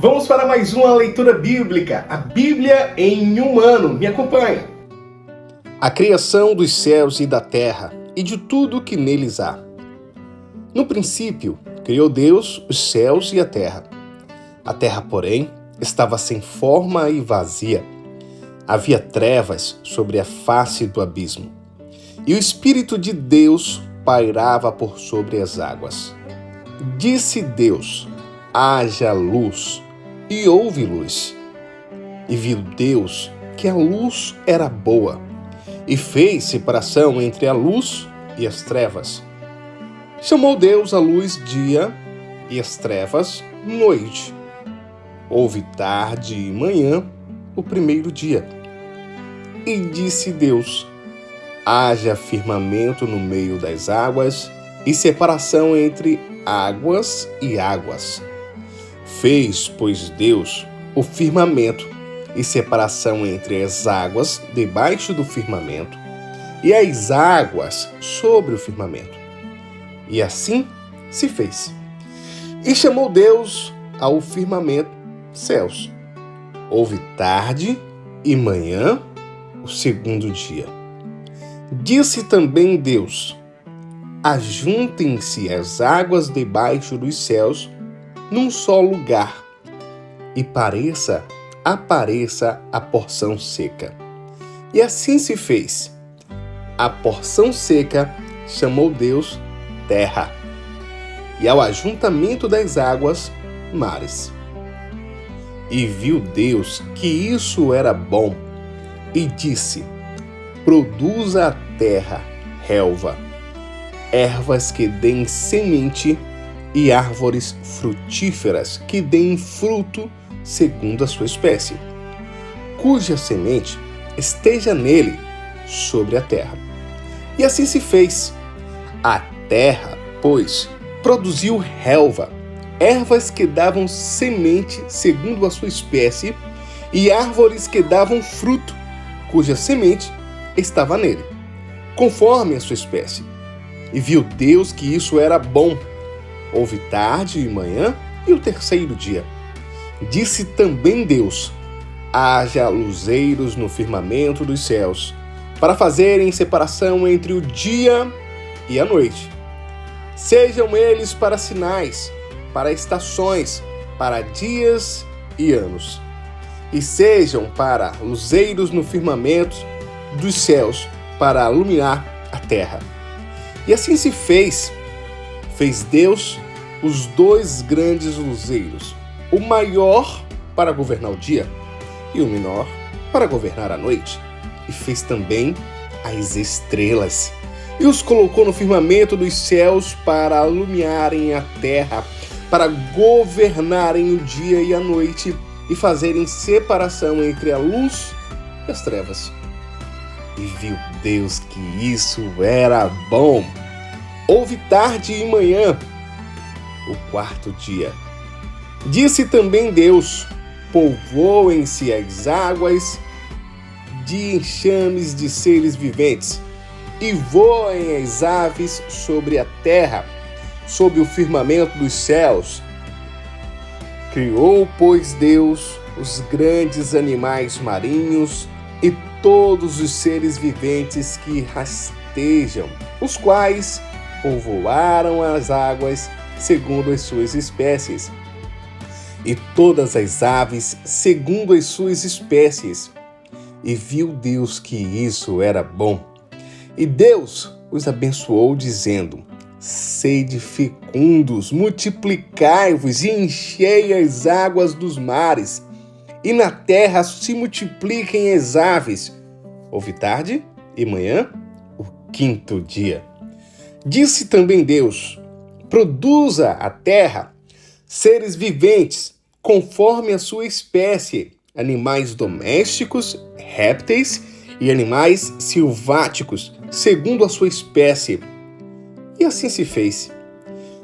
Vamos para mais uma leitura bíblica, a Bíblia em um ano. Me acompanhe. A criação dos céus e da terra e de tudo que neles há. No princípio, criou Deus os céus e a terra. A terra, porém, estava sem forma e vazia. Havia trevas sobre a face do abismo. E o Espírito de Deus pairava por sobre as águas. Disse Deus: haja luz, e houve luz. E viu Deus que a luz era boa, e fez separação entre a luz e as trevas. Chamou Deus a luz dia, e as trevas noite. Houve tarde e manhã, o primeiro dia. E disse Deus: haja firmamento no meio das águas, e separação entre águas e águas. Fez, pois, Deus o firmamento, e separação entre as águas debaixo do firmamento, e as águas sobre o firmamento. E assim se fez. E chamou Deus ao firmamento céus. Houve tarde e manhã, o segundo dia. Disse também Deus: ajuntem-se as águas debaixo dos céus num só lugar, e apareça a porção seca. E assim se fez. A porção seca chamou Deus terra, e ao ajuntamento das águas, mares. E viu Deus que isso era bom, e disse: produza a terra relva, ervas que deem semente, e árvores frutíferas que deem fruto segundo a sua espécie, cuja semente esteja nele sobre a terra. E assim se fez. A terra, pois, produziu relva, ervas que davam semente segundo a sua espécie, e árvores que davam fruto, cuja semente estava nele, conforme a sua espécie. E viu Deus que isso era bom. Houve tarde e manhã, e o terceiro dia. Disse também Deus: haja luzeiros no firmamento dos céus, para fazerem separação entre o dia e a noite. Sejam eles para sinais, para estações, para dias e anos. E sejam para luzeiros no firmamento dos céus, para iluminar a terra. E assim se fez. Fez Deus os dois grandes luzeiros, o maior para governar o dia e o menor para governar a noite. E fez também as estrelas, e os colocou no firmamento dos céus para iluminarem a terra, para governarem o dia e a noite, e fazerem separação entre a luz e as trevas. E viu Deus que isso era bom. Houve tarde e manhã, o quarto dia. Disse também Deus: povoem-se as águas de enxames de seres viventes, e voem as aves sobre a terra, sob o firmamento dos céus. Criou, pois, Deus os grandes animais marinhos e todos os seres viventes que rastejam, os quais povoaram as águas segundo as suas espécies, e todas as aves segundo as suas espécies. E viu Deus que isso era bom. E Deus os abençoou, dizendo: sede fecundos, multiplicai-vos e enchei as águas dos mares, e na terra se multipliquem as aves. Houve tarde e manhã, o quinto dia. Disse também Deus: produza a terra seres viventes, conforme a sua espécie, animais domésticos, répteis e animais silváticos, segundo a sua espécie. E assim se fez.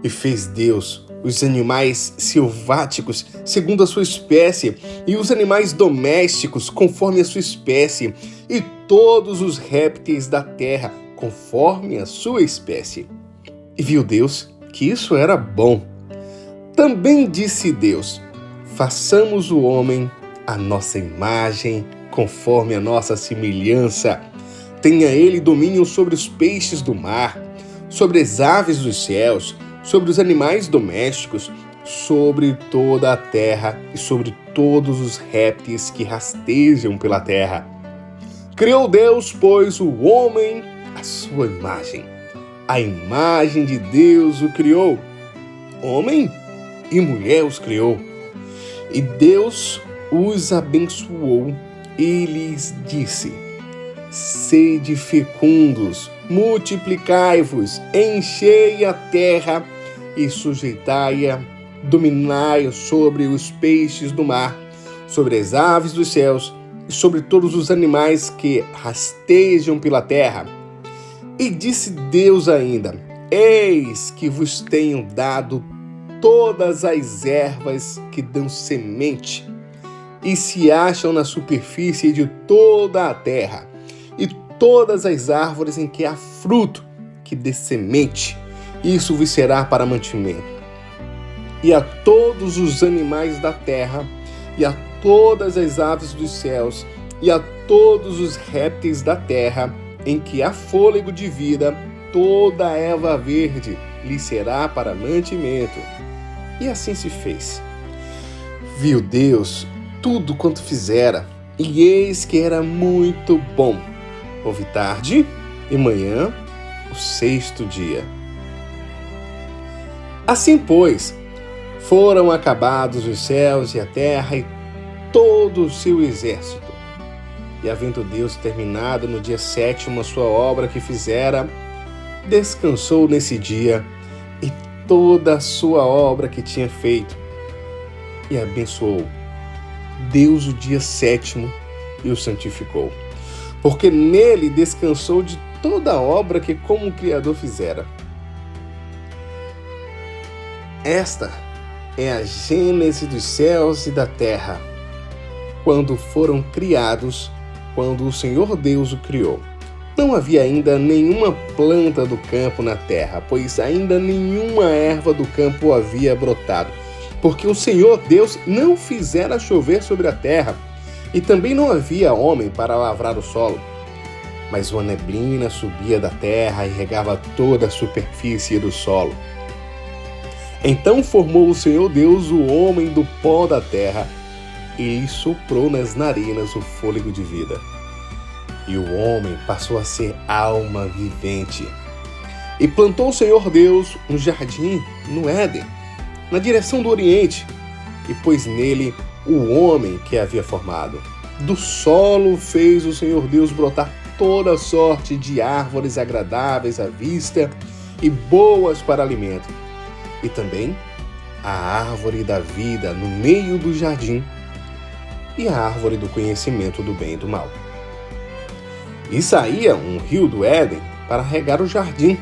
E fez Deus os animais silváticos, segundo a sua espécie, e os animais domésticos, conforme a sua espécie, e todos os répteis da terra, conforme a sua espécie. E viu Deus que isso era bom. Também disse Deus: façamos o homem à nossa imagem, conforme a nossa semelhança. Tenha ele domínio sobre os peixes do mar, sobre as aves dos céus, sobre os animais domésticos, sobre toda a terra e sobre todos os répteis que rastejam pela terra. Criou Deus, pois, o homem à sua imagem. A imagem de Deus o criou. Homem e mulher os criou. E Deus os abençoou e lhes disse: sede fecundos, multiplicai-vos, enchei a terra e sujeitai-a, dominai sobre os peixes do mar, sobre as aves dos céus e sobre todos os animais que rastejam pela terra. E disse Deus ainda: eis que vos tenho dado todas as ervas que dão semente e se acham na superfície de toda a terra, e todas as árvores em que há fruto que dê semente, isso vos será para mantimento. E a todos os animais da terra, e a todas as aves dos céus, e a todos os répteis da terra, em que há fôlego de vida, toda a erva verde lhe será para mantimento. E assim se fez. Viu Deus tudo quanto fizera, e eis que era muito bom. Houve tarde e manhã, o sexto dia. Assim, pois, foram acabados os céus e a terra e todo o seu exército. E havendo Deus terminado no dia sétimo a sua obra que fizera, descansou nesse dia e toda a sua obra que tinha feito. E abençoou Deus o dia sétimo e o santificou, porque nele descansou de toda a obra que como o Criador fizera. Esta é a gênese dos céus e da terra, quando foram criados, quando o Senhor Deus o criou. Não havia ainda nenhuma planta do campo na terra, pois ainda nenhuma erva do campo havia brotado, porque o Senhor Deus não fizera chover sobre a terra, e também não havia homem para lavrar o solo. Mas uma neblina subia da terra e regava toda a superfície do solo. Então formou o Senhor Deus o homem do pó da terra, e lhe soprou nas narinas o fôlego de vida. E o homem passou a ser alma vivente. E plantou o Senhor Deus um jardim no Éden, na direção do Oriente, e pôs nele o homem que havia formado. Do solo fez o Senhor Deus brotar toda sorte de árvores agradáveis à vista e boas para alimento, e também a árvore da vida no meio do jardim, e a árvore do conhecimento do bem e do mal. E saía um rio do Éden para regar o jardim,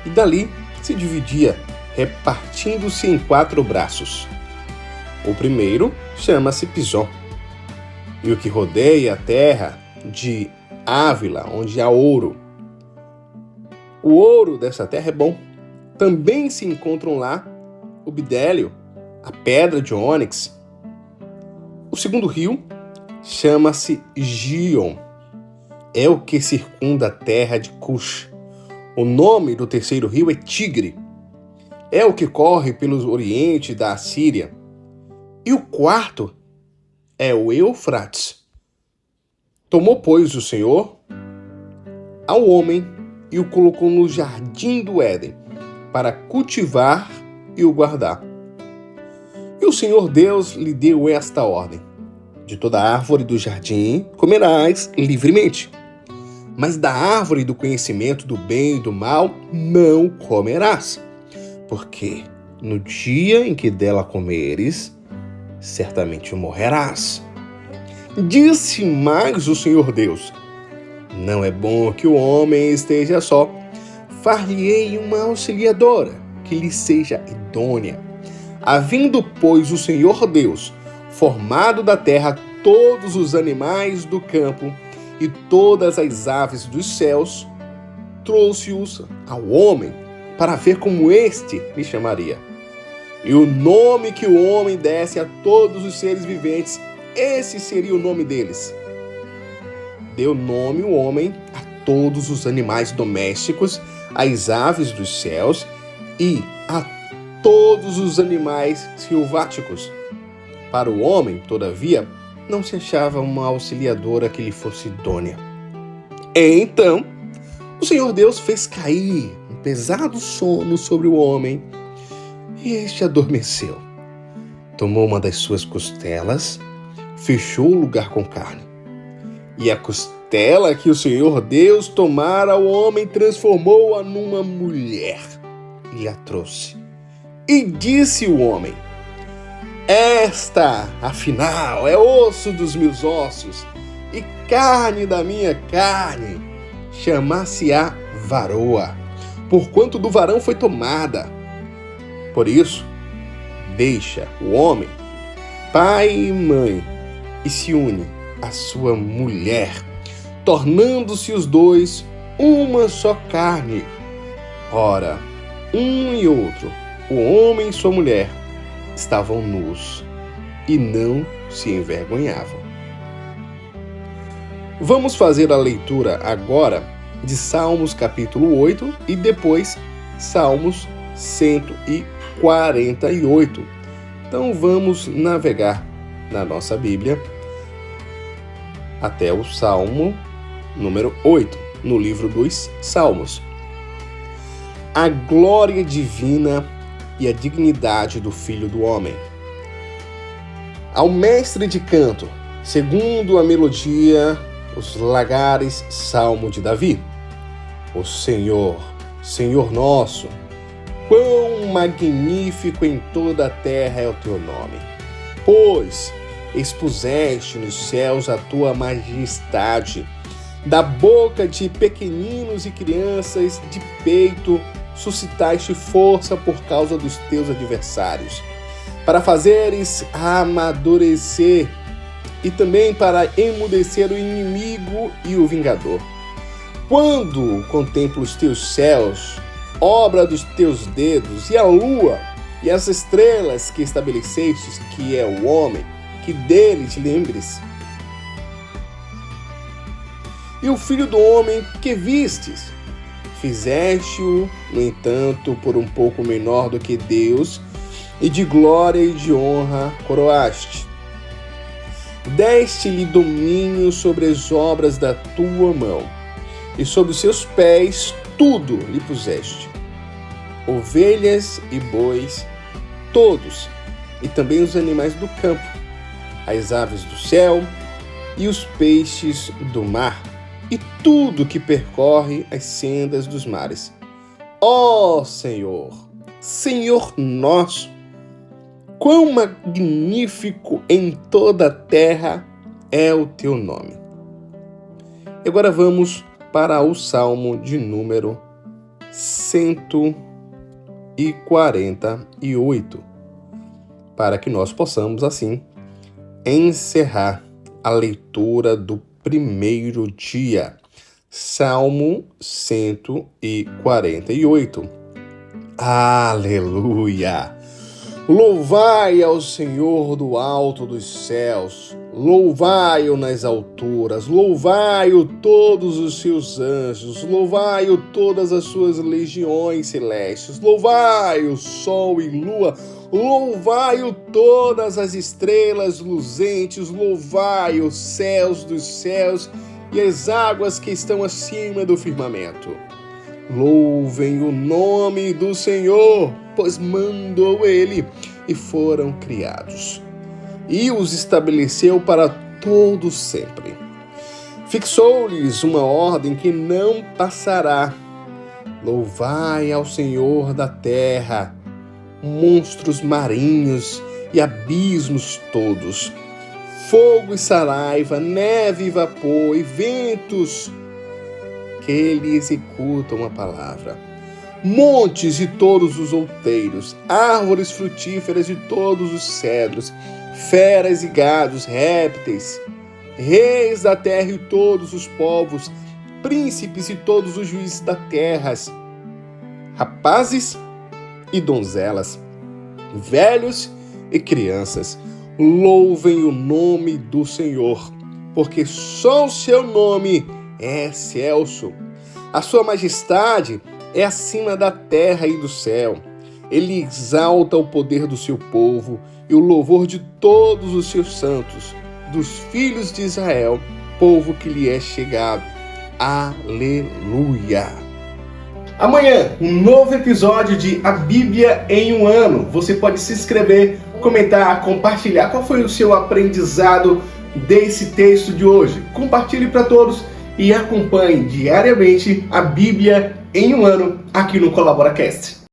e dali se dividia, repartindo-se em 4 braços. O primeiro chama-se Pison, e o que rodeia a terra de Ávila, onde há ouro. O ouro dessa terra é bom. Também se encontram lá o bidélio, a pedra de ônix. O segundo rio chama-se Gion, é o que circunda a terra de Cush. O nome do terceiro rio é Tigre, é o que corre pelo oriente da Assíria. E o quarto é o Eufrates. Tomou, pois, o Senhor ao homem e o colocou no jardim do Éden, para cultivar e o guardar. E o Senhor Deus lhe deu esta ordem: de toda árvore do jardim comerás livremente, mas da árvore do conhecimento do bem e do mal não comerás, porque no dia em que dela comeres, certamente morrerás. Disse mais o Senhor Deus: não é bom que o homem esteja só. Far-lhe-ei uma auxiliadora, que lhe seja idônea. Havendo, pois, o Senhor Deus formado da terra todos os animais do campo e todas as aves dos céus, trouxe-os ao homem para ver como este lhe chamaria. E o nome que o homem desse a todos os seres viventes, esse seria o nome deles. Deu nome o homem a todos os animais domésticos, às aves dos céus e a todos os animais silváticos. Para o homem, todavia, não se achava uma auxiliadora que lhe fosse idônea. Então, o Senhor Deus fez cair um pesado sono sobre o homem e este adormeceu. Tomou uma das suas costelas, fechou o lugar com carne. E a costela que o Senhor Deus tomara ao homem transformou-a numa mulher e lhe a trouxe. E disse o homem: esta, afinal, é osso dos meus ossos e carne da minha carne. Chamar-se-á varoa, porquanto do varão foi tomada. Por isso, deixa o homem, pai e mãe, e se une à sua mulher, tornando-se os dois uma só carne. Ora, um e outro, o homem e sua mulher, estavam nus e não se envergonhavam. Vamos fazer a leitura agora de Salmos capítulo 8 e depois Salmos 148. Então vamos navegar na nossa Bíblia até o Salmo número 8, no livro dos Salmos. A glória divina e a dignidade do Filho do Homem. Ao mestre de canto, segundo a melodia, os lagares, Salmo de Davi. O Senhor, Senhor nosso, quão magnífico em toda a terra é o teu nome. Pois expuseste nos céus a tua majestade, da boca de pequeninos e crianças de peito, suscitaste força por causa dos teus adversários, para fazeres amadurecer e também para emudecer o inimigo e o vingador. Quando contemplo os teus céus, obra dos teus dedos, e a lua e as estrelas que estabelecestes, que é o homem, que dele te lembres. E o filho do homem que vistes, fizeste-o, no entanto, por um pouco menor do que Deus, e de glória e de honra coroaste. Deste-lhe domínio sobre as obras da tua mão, e sobre os seus pés tudo lhe puseste. Ovelhas e bois, todos, e também os animais do campo, as aves do céu e os peixes do mar, e tudo que percorre as sendas dos mares. Ó Senhor, Senhor nosso, quão magnífico em toda a terra é o teu nome. E agora vamos para o Salmo de número 148, para que nós possamos, assim, encerrar a leitura do primeiro dia. Salmo 148. Aleluia! Louvai ao Senhor do alto dos céus, louvai-o nas alturas, louvai-o todos os seus anjos, louvai-o todas as suas legiões celestes, louvai-o sol e lua, louvai-o todas as estrelas luzentes, louvai os céus dos céus e as águas que estão acima do firmamento. Louvem o nome do Senhor, pois mandou ele e foram criados, e os estabeleceu para todo sempre. Fixou-lhes uma ordem que não passará. Louvai ao Senhor da terra, monstros marinhos e abismos todos, fogo e saraiva, neve e vapor e ventos que lhe executam a palavra, montes e todos os outeiros, árvores frutíferas e todos os cedros, feras e gados, répteis, reis da terra e todos os povos, príncipes e todos os juízes da terra, rapazes e donzelas, velhos e crianças. Louvem o nome do Senhor, porque só o seu nome é excelso. A sua majestade é acima da terra e do céu. Ele exalta o poder do seu povo e o louvor de todos os seus santos, dos filhos de Israel, povo que lhe é chegado. Aleluia! Amanhã, um novo episódio de A Bíblia em um Ano. Você pode se inscrever, comentar, compartilhar qual foi o seu aprendizado desse texto de hoje. Compartilhe para todos e acompanhe diariamente a Bíblia em um Ano aqui no ColaboraCast.